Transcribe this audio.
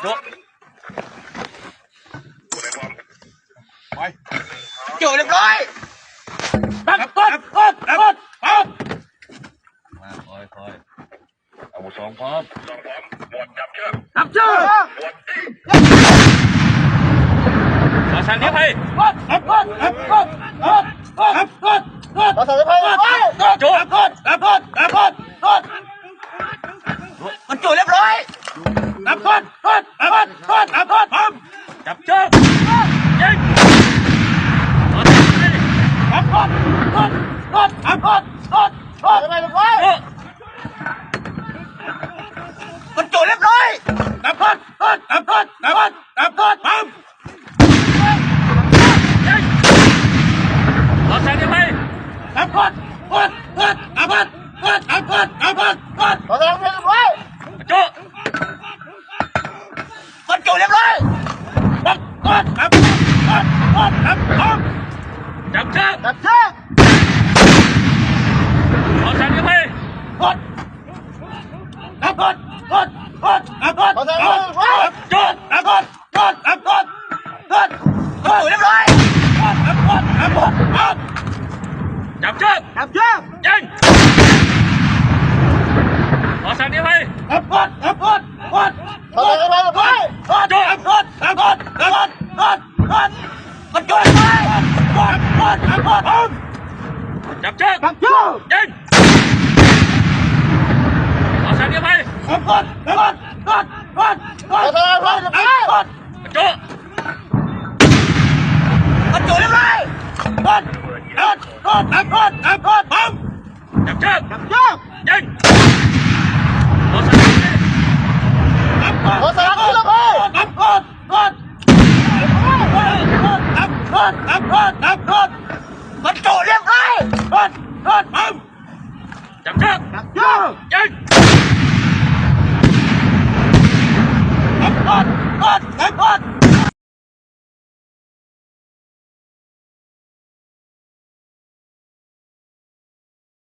ยกไปจู่เรียบร้อยตั้งกดมาคอยอาวุธสองพร้อมหมดจับเชือกมาสั่งนี้ไปจู่มันจู่เรียบร้อยจับเชือกยิงมันจู่เรียบร้อยเอาใส่ได้ไหมจู่มันจู่เรียบร้อยจับเชือกเอาใส่ได้ไหมจู่เรียบร้อยจับเชือกยิงเอาใส่ได้ไหมมันจู่จับเชือกยิงเอาใส่ได้ไหมมันจู่เรียบร้อยจับเชือกยิงเอาใส่ได้ไหมมันจู่เรียบร้อยจับเชือกยิง